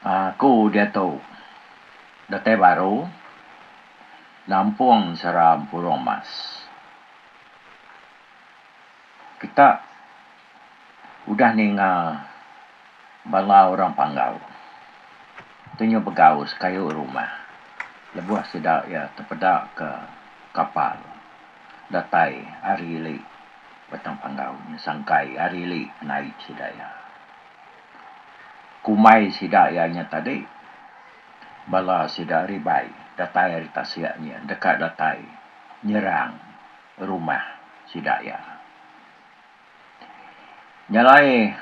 Aku dia tahu datai baru Lampung Seram Purong Mas. Kita udah ningal bala orang Panggau. Tunyo begau sekayu rumah. Lebuah sedak ya terpedak ke kapal. Datai Arili Batang Panggau sangkai Arili naik sedak ya. Kumai sedak ya tadi. Bala sedak ribai datai hari tasiaknya dekat datai nyerang rumah sedak ya. Nyalai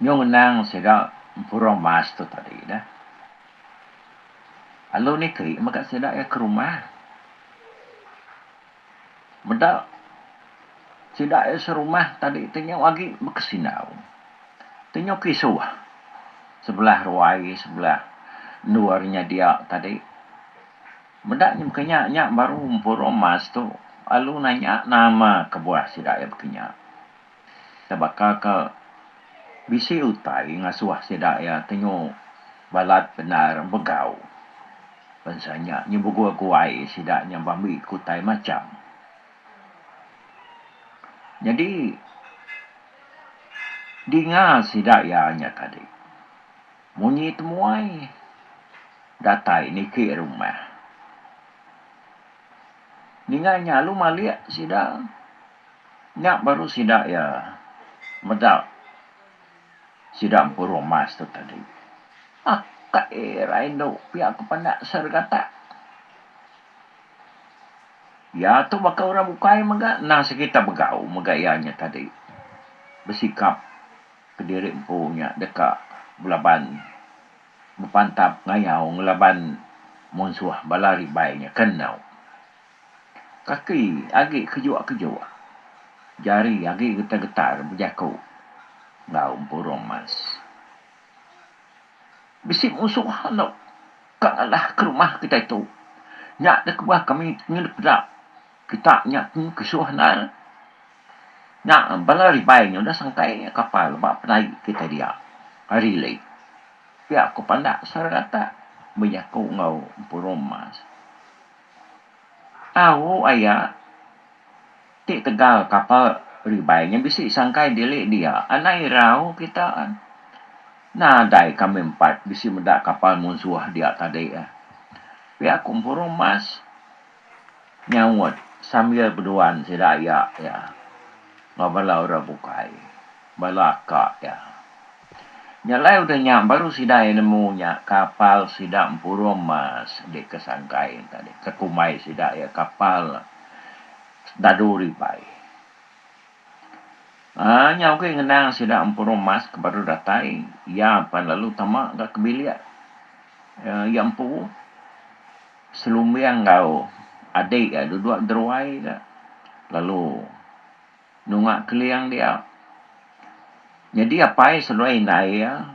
nyong nang sedak Purong Mas tu tadi dah. Alu ni kri maka sedak ya ke rumah. Medak sedak ya serumah tadi tengok lagi berkesinau. Tengok kisuh. Sebelah ruai, sebelah luarnya dia tadi. Medaknya berkenyak baru Purong Mas tu. Alu nanya nama kebuah sedak ya berkenyak. Tabakal ke bisi utai ngasuah sedak ya tengok balat benar begau. Pensanya nyebugua kuai sedaknya bambi kutai macam. Jadi dengar sedak ya tadi. Munyi temuai datai niki rumah. Dengarnya lu maliak sedak. Nyak baru sedak ya medak sedak Purong Mas tu tadi. Kak Raindo pihak kepada sergata. Ya tu bakal orang bukai maga nah sekitar begau megayanya tadi. Bersikap kediri empunya dekat belaban berpantap ngayau ngelaban monsuah balari baiknya kenau. Kaki agi kejua-kejua. Jari agi getar-getar berjaku. Ngau Purong Mas. Bisi musuh hanok. Kalah ke rumah kita itu. Nyak de kebah kami ngedak. Kita nyak kesuhanan. Nyak balari baiknya udah sangkai kapal bak penaik kita dia. Hari lagi. Pihak aku pandak sarata berjaku ngau Purong Mas. Tahu ayah tik tegal kapal ribainya bisi sangkai dilik dia. Anai rau kita nadai kami empat bisi medak kapal musuh dia tadi ya. Pihak aku Purong Mas nyawut sambil berduaan sedak ya. Ngabala orang bukai. Balaka ya. Nyalai udah nyak baru sidai nemunya kapal sidak Purong Mas di kesangkai tadi. Kekumai sidak ya kapal dadu ribai. Nyau ke ngenang sidak Purong Mas kebaru datai. Ya pan lalu tamak gak kebiliak. Ya empu selumbiang kau adik ya duduk deruai dah. Lalu nungak keliang dia. Jadi apa yang seluai naik ya.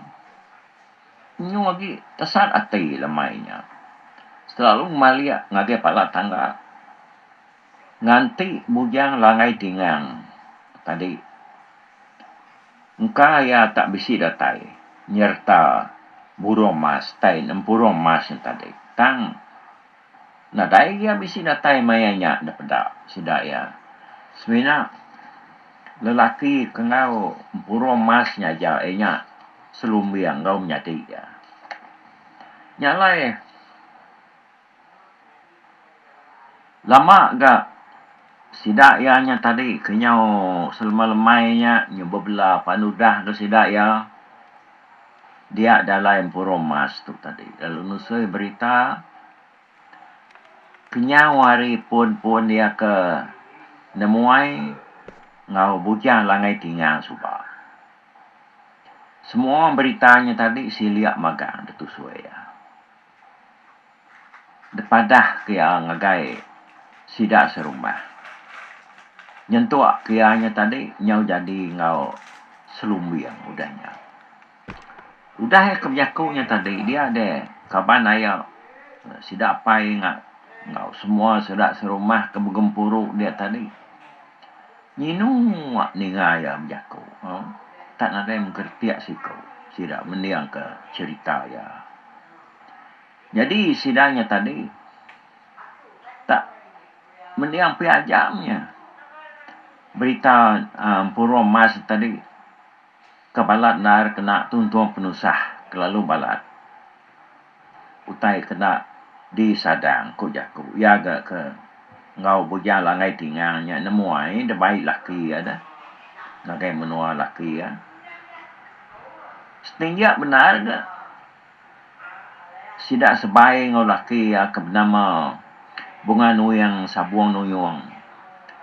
Nyu lagi tersat hati lemainya. Selalu maliak ngage pala tangga. Nganti bujang langai tingang. Tadi. Engkau ya tak bisi datai. Nyerta Purong Mas. Tain Purong Mas yang tadi. Tang. Nadai ya bisi datai mayanya dapat sidak ya. Sebenarnya lelaki kengau Purong Masnya aja enya selumbiang kau menyati ya. Nyalai lama gak sidak ya nya tadi kenyau selma-lemainya nyoba bela panudah ke sidak ya. Dia dalam Purong Mas tu tadi. Lalu nusui berita kenyau hari pun dia ke nemuai ngau bujang langai tinggal subah. Semua beritanya tadi siliak magang detusui ya. Depadah kia ngagai sidak serumah. Nyentuak kianya tadi nyau jadi ngau selumbiang udahnya. Udah ya kebiakunya tadi dia ada kaban ayah sidak pai ngau semua sidak serumah kebegempuru dia tadi. Nyinu wak ningaya berjaku. Tak ada yang mengertiak siku. Sidak mendiang ke cerita ya. Jadi sidanya tadi tak mendiang pihak jamnya. Berita Puro Mas tadi kebalat nar kena tuntuan penusah kelalu balat. Utai kena disadang ko jaku. Ya agak ke ngau bujang langai tinggalnya nemuai de baik laki ada. Nagai menua laki ya. Setinggi benar ke? Sidak sebaik ngau laki ya ke bernama Bunga Nuyang Sabuang Nuyung.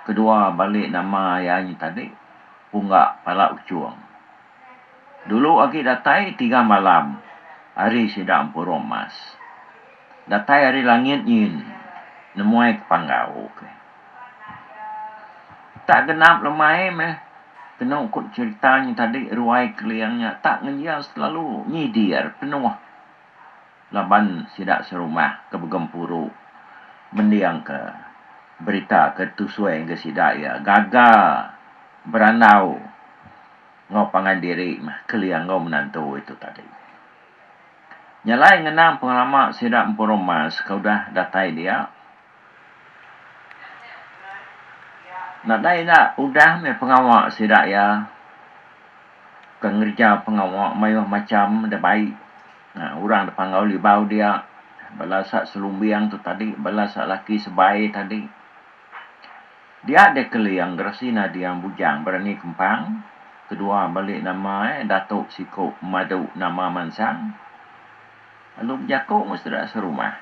Kedua balik nama yang tadi Bunga Pala Ucuang. Dulu lagi datai 3 malam. Hari sidak Puro Mas. Datai hari langit yin. Nemuai kepanggau. Okay. Tak genap lemai meh. Kena ukut ceritanya tadi. Ruai keliangnya. Tak ngejian selalu nyidir. Penuh. Laban sidak serumah ke Begempuru. Mendiang ke berita ke tusuai ke sidak ya. Gagal. Beranau. Ngau pangan diri mah. Keliang ngau menantu itu tadi. Nyalai ngenang pengalaman sidak Puro Mas. Kau dah datai dia. Nadai nak udah me pengawak sidak ya. Kengerja pengawak mayuh macam dah baik. Orang dah panggau libau dia. Balasak selumbiang tu tadi. Balasak laki sebaik tadi. Dia ada keliang gerasina dia bujang berani kempang. Kedua balik nama Datuk Sikuk Madu nama Mansang. Lalu berjakuk mesti dah serumah.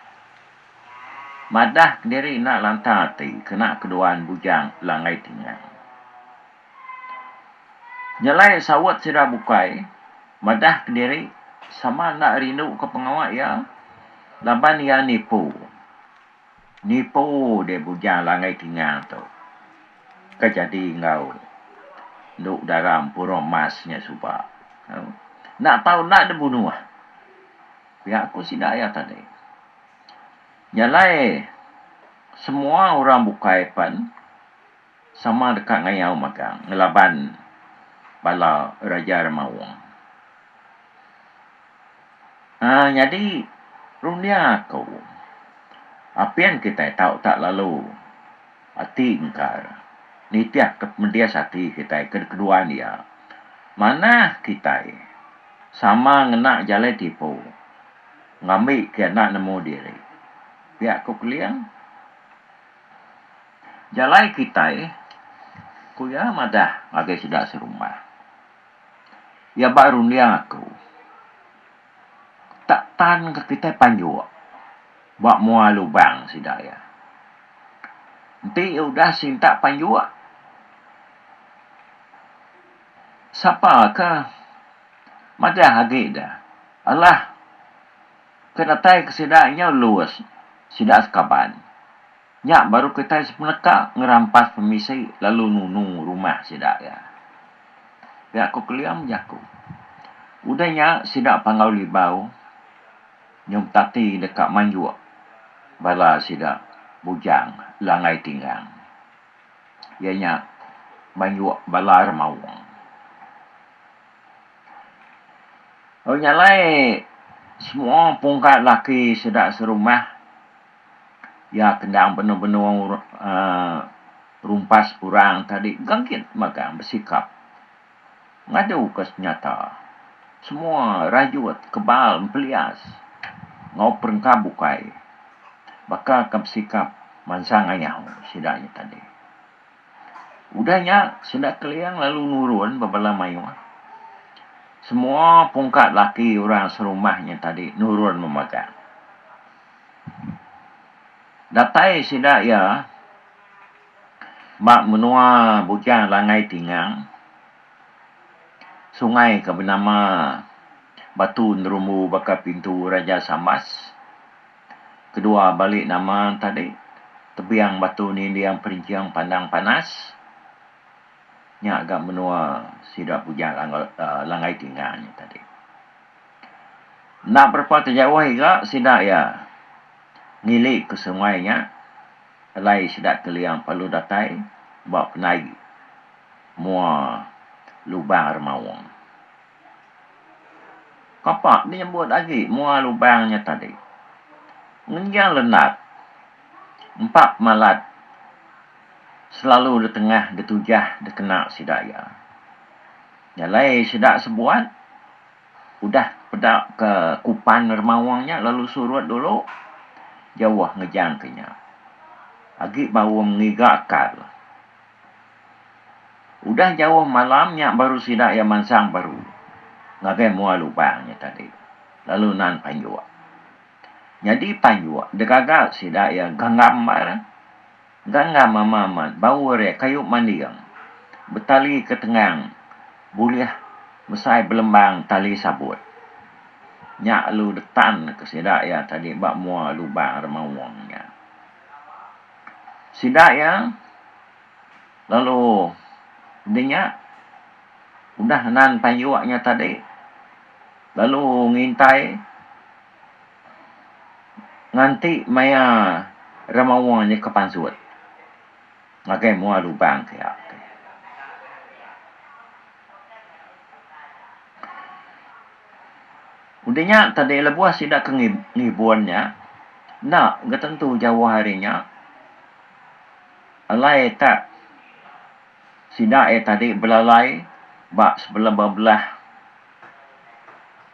Madah diri nak lantar ti. Kena keduaan bujang langai tinggal. Nyalai sawat sudah bukai. Madah diri sama nak rindu ke pengawak ya. Laban ya nipu. Nipu dia bujang langai tinggal tu. Kejadi ngau. Duk dalam Puro Masnya subak. Nak tahu nak dibunuh. Pihak aku sidak ya tadi. Nyalai semua orang bukai pan sama dekat ngayau magang. Ngelaban bala Raja Remawang. Jadi runia aku. Apa yang kita tahu tak lalu. Hati engkar. Nitiah kemendias hati kita. Kedua dia. Mana kita sama ngenak jalan tipu. Ngambil ke nak nemu diri. Pihak aku keliang. Jalan kita kuya madah agak sudah serumah. Ya baru dia aku. Tak tan ke kita panjua. Buat mua lubang si daya. Nanti udah sinta panjua. Siapa ke? Madah agak dah. Allah. Kedatai kesidaknya luas. Sidak sekaban. Nyak baru kita sepenekak ngerampas pemisi. Lalu nunu rumah sidak ya. Ya aku keliam jaku. Udahnya sidak panggau libau. Nyum tati dekat manjua. Bala sidak bujang langai tinggang. Ianya manjua bala remawang. Oh nyalai semua pungkat laki sidak serumah. Ya kendang benar-benar rumpas orang tadi. Gangkit magang bersikap. Ngadu kes nyata. Semua rajut, kebal, mempelias. Ngau perengkap bukai. Bakal ke bersikap mansang ayah sidaknya tadi. Udahnya sidak keliang lalu nurun berbala mayuah. Semua pungkat laki orang serumahnya tadi nurun memegang. Datai sidak ya. Mak menua bujang langai tinggang. Sungai ke bernama Batu Nerumbu bakal pintu Raja Samas. Kedua balik nama tadi. Tebiang batu ni dia yang perinciang pandang panas. Nya agak menua sidak bujang langai tinggalnya tadi. Nak berapa terjauh juga sidak ya. Ngilik ke sungainya. Alai sidak keliang palu datai. Bawa penai. Mua lubang remawang. Kapak dia buat lagi mual lubangnya tadi. Ngenjang lenat. 4 malat. Selalu di tengah, di tujah, di kena sidaya. Jalai sidak sebuat. Udah pedak ke kupan remawangnya. Lalu surut dulu. Jawah ngejang kenya. Agi baru mengigakkan. Udah jauh malamnya baru sidak yang mansang baru. Ngagai mual lubangnya tadi. Lalu nan panjuak. Jadi panjuak. Degagak sidak yang ganggam barang. Ganggam mamamat. Bau re kayu mandiang. Bertali ke tengang. Boleh mesai belembang tali sabut. Nyak lu detan ke sidak ya tadi. Bak mual lubang remawangnya. Sidak ya. Lalu dia udah nan panjuaknya tadi. Lalu ngintai. Nganti maya remawangnya kepansut. Ngagai mual lubang kaya. Udahnya tadi lebuah sidak ke ngibuannya. Nak, gak tentu jauh harinya. Alai tak. Sidak tadi belalai. Bak sebelah-belah.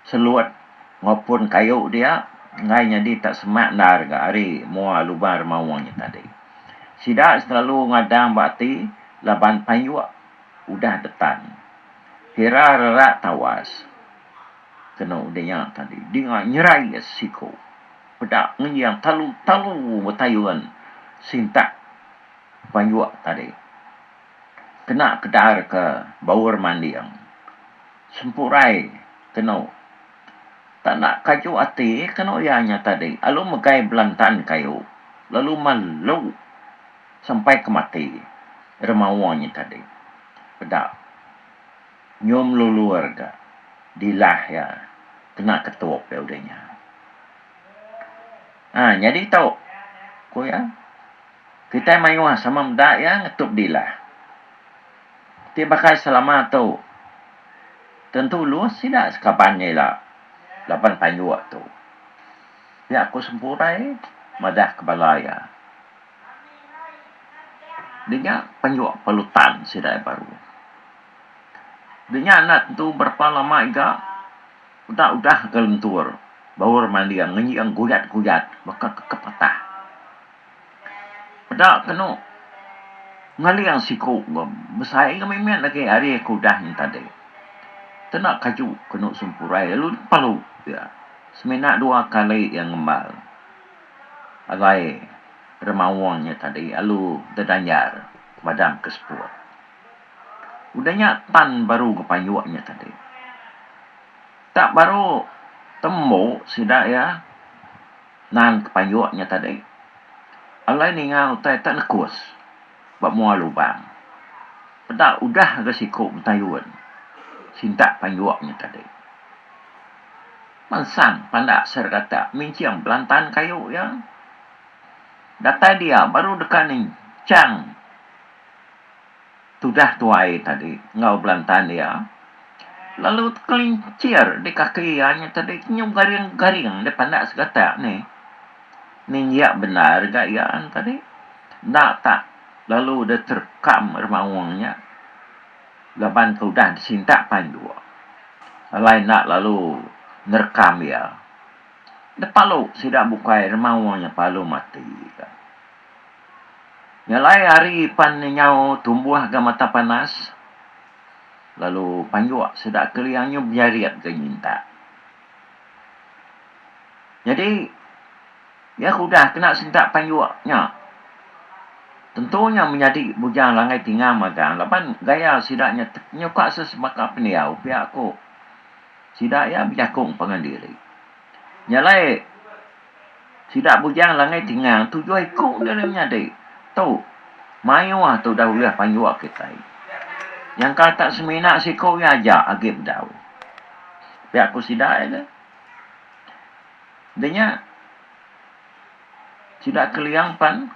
Seluat. Ngopun kayu dia. Ngainya dia tak semak nar ke hari. Mual lubang remawangnya tadi. Sidak selalu ngadang bakti. Laban panyuak. Udah detan. Kira rerak tawas. Kena udahnya tadi. Dia nyerai siko. Pedak ngenyang talu-talu bertayuan. Sintak panjuak tadi. Kena kedar ke bawur mandiang. Sempurai. Kena. Tak nak kayu hati. Kena ianya tadi. Lalu megai belantan kayu. Lalu malu. Sampai ke mati. Remawangnya tadi. Pedak. Nyom luluar ke. Dilah ya. Kena ketup ya udahnya. Jadi tahu. Ko ya. Kita mayu sama mendak ya ngetup dilah. Dia bakal selama tu. Tentu lu tidak sekapannya lah. Lapan panjuak tu. Ya aku sempurai. Madah kebalaya. Dia panjuak pelutan sidai baru. Dia nak tu berapa lama iga. Udah kelentur. Bawur mandi yang ngenyi yang guyat-guyat. Bakal kekepatah. Pedak kena. Ngali yang siku. Besai kami mian lagi hari aku dah ni tadi. Tenak kaju kena sempurai. Lalu palu. Ya. Semenak 2 kali yang ngembal. Alai remawangnya tadi. Lalu dedanyar. Madam ke sepuluh. Udahnya tan baru ke panjuaknya tadi. Tak baru temu sidak ya. Nan ke panjuaknya tadi. Alai ni ngau utai tak nekus. Bak mual lubang. Pedak udah resiko bertayuan. Sintak panjuaknya tadi. Mansang pandak serkata. Minciang belantan kayu ya. Data dia baru dekat ni. Cang. Tudah tuai tadi. Ngau belantan dia. Lalu kelincir di kakiannya tadi. Nyum garing-garing. Dia pandak serkata ni. Ni ya benar gak ya tadi. Tak tak. Lalu dia terkam remawangnya. Laban kau dah disintak panjuak. Lain nak lalu nerekam ya. Dia palu. Sidak bukai remawangnya palu mati. Yang lain hari pan nyau tumbuh ke mata panas. Lalu panjuak sidak keliangnya biariat ke nyintak. Jadi. Ya sudah kena sintak panjuaknya. Tentunya menjadi bujang langai tinggal magang. Lepas gaya sidaknya nyokak sesebaka peniau pihak aku. Sidak ya bijakung pengandiri. Nyalai sidak bujang langai tinggal. Tujuh ikut dalamnya dek. Tu. Mayuah tu dah boleh panjuak kita. Yang kata seminak sikau ya ajak agib dah. Pihak aku sidak ya. Dia sidak keliang pan.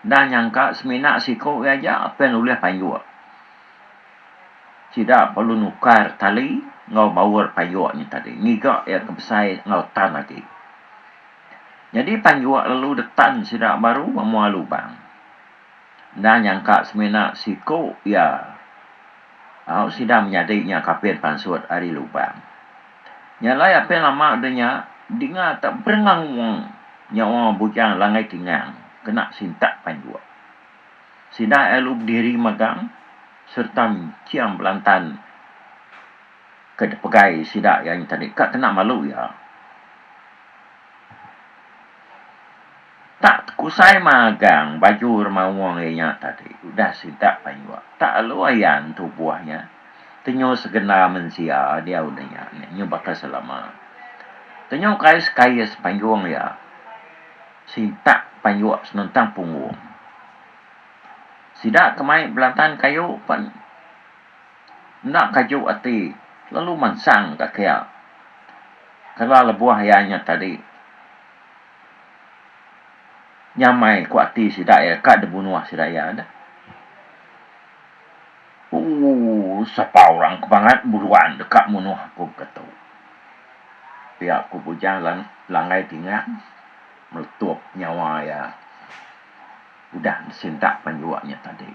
Dan nyangka seminak sikau aja apa yang boleh panjuak. Tidak perlu nukar tali. ngau bawur payuaknya tadi. Ngigak ya kebesai ngau tan lagi. Jadi payuak lalu detan sidak baru memua lubang. Dan nyangka semena siku ya. Au sidak menyadiknya kapin pansut ari lubang. Nyalai apa lama adanya dengar tak berengang nyawa bujang langai tingang kena sintak panjuak. Sidak elu berdiri magang serta ciam belantan ke pegai sidak yang tadi kak kena malu ya. Tak kusai magang baju remawang nya tadi udah sintak panjuak. Tak luayan tubuhnya. Tenyo segenar mensia dia udahnya. Nyo bakal selama. Tenyo kais panjuang ya. Sintak panjuak senentang punggung. Sidak kemai belantan kayu pan. Nak kayu ati. Lalu mansang tak kaya. Kalau lebuah ayahnya tadi. Nyamai ku ati sidak ya. Kak debunuah sidak ya ada. Siapa orang kebangat buruan dekat munuh aku ketu. Pihak ku bujang langai tinggal. Meletup nyawa ya. Udah sintak panjuaknya tadi.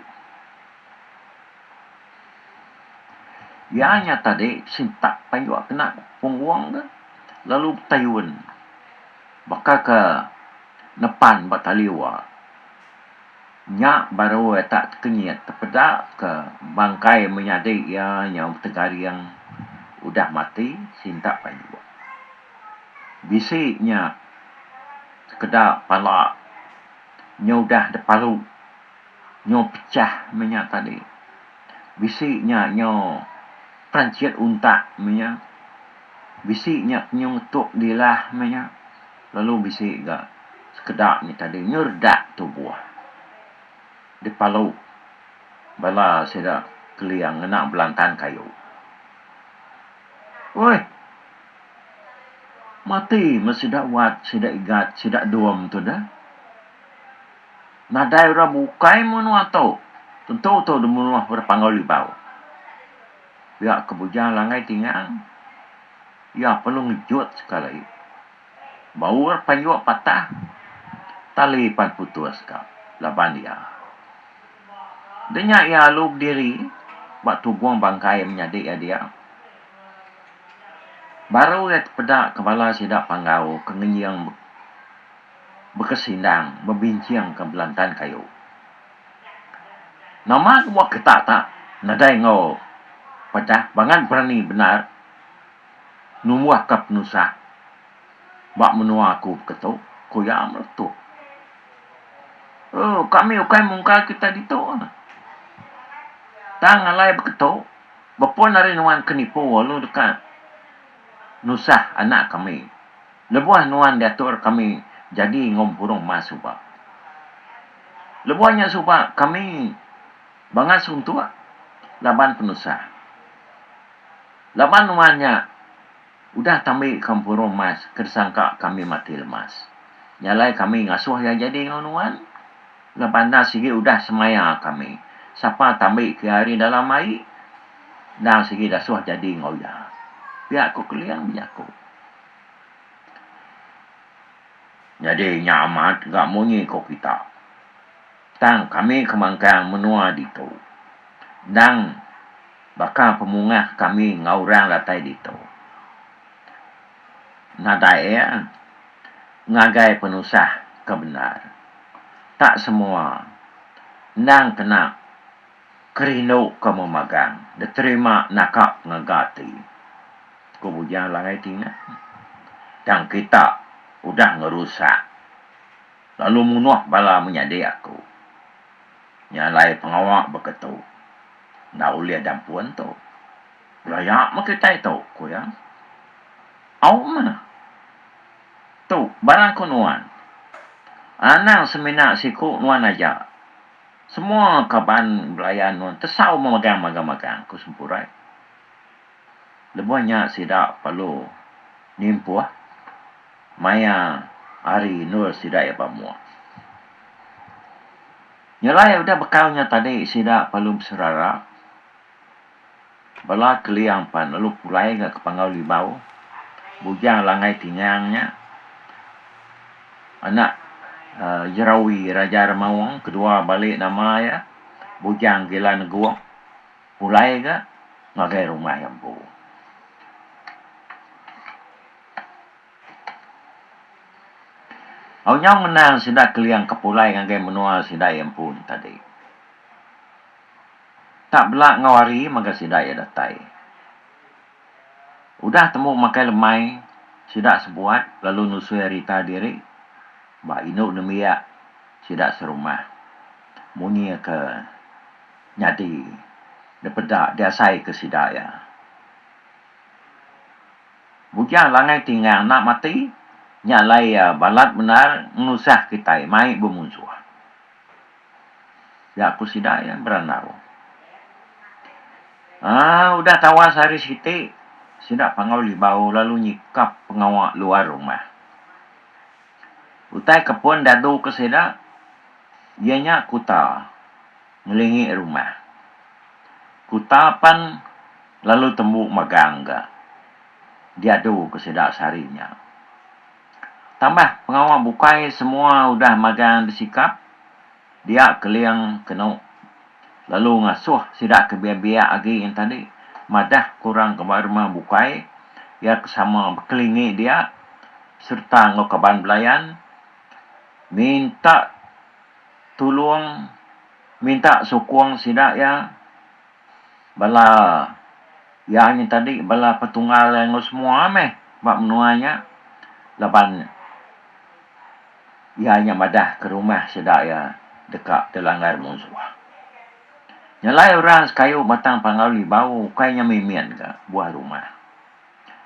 Ianya tadi sintak panjuak kena pungguang ke. Lalu tayun. Bakal ke nepan bataliwa. Nyak baru tak kenyat terpedak ke bangkai menyadik ya yang tegari yang udah mati sintak panjuak. Bisiknya kedak palak. Nyo udah depalu. Nyo pecah minyak tadi. Bisiknya nyo pranciat untak minyak. Bisiknya nyo ngetuk dilah minyak. Lalu bisik gak sekedaknya tadi. Nyo redak tubuh. Depalu. Bala sedak keliang nak belantan kayu. Woi. Mati mesidak wat, sidak igat, sidak duam tu dah. Nadai ora bukai menua tu. Tentu tu demunuh berpangau libau. Ya kebujang langai tinggal. Ya perlu ngejut sekali. Bawur panjuak patah. Tali pan putus kau. Laban dia. Denyak ya lu berdiri. Bak tubuang bangkai menyadik ya dia. Baru ya pedak kepala sidak panggau. Kengenyang berkesindang. Membincang ke belantan kayu. Nama buat ketak tak. Nadai ngau. Pedah. Bangan berani benar. Numuah ke penusah. Bak menua aku ketuk. Kuya meletup. Oh, kami ukai mungkal kita ditu. Tang alai beketuk. Bapun hari nuan kenipu walu dekat nusah anak kami. Lebuah nuan diatur kami jadi ngompurung mas subak. Lebuahnya subak kami bangat suntua laban penusah. Laban nuannya udah tambi kampurung mas kersangka kami mati lemas. Nyalai kami ngasuh ya jadi nuan. Laban dah sigi udah semaya kami. Siapa tambi ke hari dalam mai. Dan segi dah suah jadi ngoya. Biar aku keliang biar aku. Jadi nyamat gak munyi kau kita. Tang kami kemangkang menua ditu. Dan bakal pemungah kami ngaurang latai ditu. Nadai ya. Ngagai penusah kebenar. Tak semua. Nang kena kerino kamu magang. Diterima nakak ngagati. Kemudian langai tinggal. Dan kita udah ngerusak. Lalu munuh bala menyadai aku. Nyalai pengawak begitu. Nak uliah dan puan tu. Layak makita itu. Kuya. Au mana? Tu, barang ko nuan. Anang semina siku nuan aja. Semua kaban belayan nuan. Tesau memagang-magang. Ku sempurai. Lebuhnya sidak perlu nimpuah. Maya hari nur sidak ya pamua. Nyalai udah bekalnya tadi sidak perlu berserara. Bala keliang pan lalu pulai ke kepangau libau. Bujang langai tingangnya. Anak Jerawi Raja Ramawang. Kedua balik nama ya. Bujang gila neguang. Pulai ke ngagai rumah yang bu. Awnyang menang sidak keliang kepulai ngagai menua sidak yang pun tadi. Tak belak ngawari maka sidak ya datai. Udah temu makai lemai, sidak sebuat, lalu nusui rita diri, ba inuk nemiak, sidak serumah. Muni ke nyadi, depedak dia sai ke sidak ya. Bujang langai tinggal nak mati, nyalai ya balat benar, ngusah kita, mai bermusuh. Ya aku sidak ya beranau. Udah tawas hari siti, sidak pangau libau lalu nyikap pengawak luar rumah. Utai kepun dadu ke sidak, ianya kuta ngelingi rumah. Kuta pan lalu tembuk magang ke. Diadu ke sidak sarinya. Tambah pengawak bukai semua udah magang disikap, dia keliang kena. Lalu ngasuh sidak kebiak-biak lagi yang tadi. Madah kurang ke rumah bukai. Ya sama berkelingi dia. Serta ngokaban belayan. Minta tolong. Minta sokong sidak ya. Bala. Ya yang tadi. Bala petunggal yang semua meh. Bak menuanya. Laban. Ya yang madah ke rumah sidak ya. Dekat delanggar musuh. Nyalai orang sekayu batang pangau libau kayaknya mimian ke buah rumah.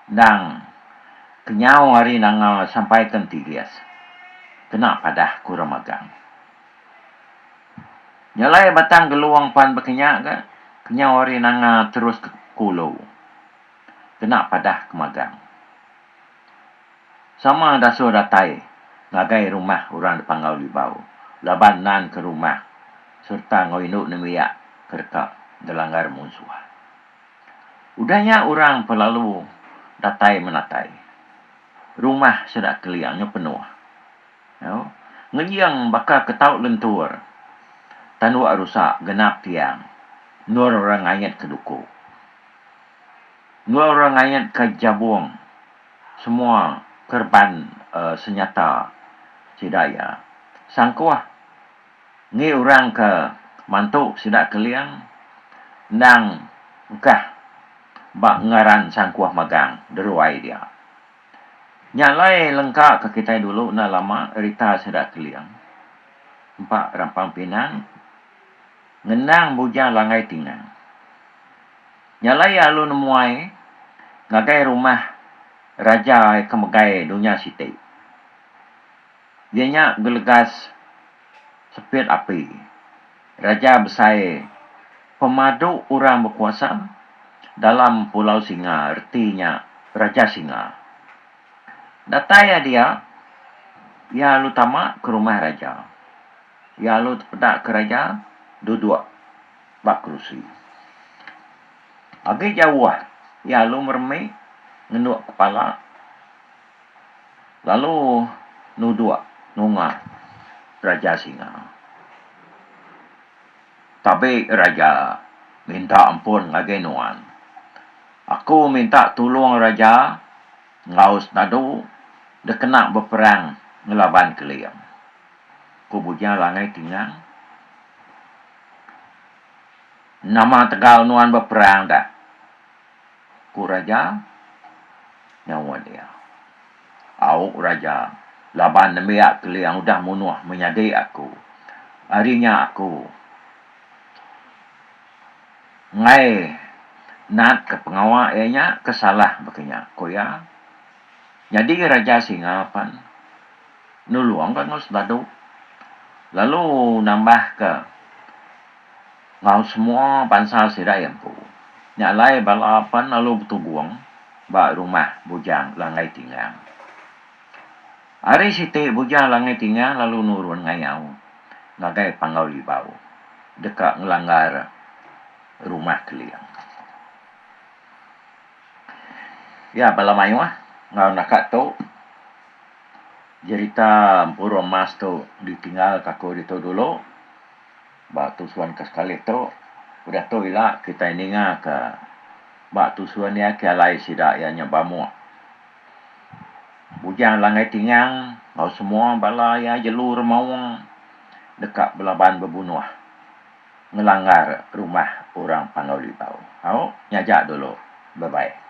Dan kenyau hari nangau sampai kentigias. Kena padah kurang magang. Nyalai batang geluang pan berkenyak ke. Kenyau hari nangau terus ke kulau. Kena padah kemagang. Sama dasu datai. Ngagai rumah orang di pangau libau. Laban nan ke rumah. Serta ngoinuk nemiak. Kerka delanggar musuh. Udahnya orang pelalu datai menatai. Rumah sedak keliangnya penuh. Ngejiang bakal ketaut lentur. Tanuk rusak genap tiang. Nur orang ayat ke duku. Nur orang ayat ke jabung. Semua kerban senjata sidaya. Sangkuah. Ngi orang ke mantuk sidak keliang. Nang ukah bak ngaran sangkuah magang deruai dia. Nyalai lengkap ke kita dulu na lama rita sedak keliang. Empat rampang pinang ngenang bujang langai tingang. Nyalai alun muai ngagai rumah raja kemegai dunia siti. Dianya gelegas sepit api. Raja besai pemadu orang berkuasa dalam Pulau Singa, artinya Raja Singa. Dataya dia, ya lu tamak ke rumah raja. Ya lu pedak ke raja, duduk bak kerusi. Agi jauh, ya lu meremik, ngenduk kepala. Lalu nuduk, nungah Raja Singa. Tapi raja minta ampun ngagi nuan. Aku minta tolong raja ngaus nadu dia kena berperang ngelaban keliang. Kubujang langai tinggal. Nama tegal nuan berperang dah. Ku raja nyawa dia. Au raja laban nemiak keliang udah munuh menyadai aku. Harinya aku ngai nat ke pengawal ianya kesalah bakanya koya. Jadi Raja Singa pan nuluang kan ngos ladu. Lalu nambah ke ngau semua bangsa sirai empu. Nyalai balapan lalu betubuang bak rumah bujang langai tinggal. Hari siti bujang langai tinggal lalu nurun ngayau. Ngagai pangau libau. Dekat ngelanggar rumah keliang. Ya, bala mayu ngau nakak tu cerita puro mas tu ditinggal kaku itu dulu. Ba tusuan ke sekali tu udah tu ila kita ini ke ba tusuan ya ke alai sida ya nyabamu. Bujang langai tingang ngau semua bala ya jalur mau dekat belaban bebunuh ngelanggar rumah orang Pangaulibau. Hau nyajak dulu. Bye bye.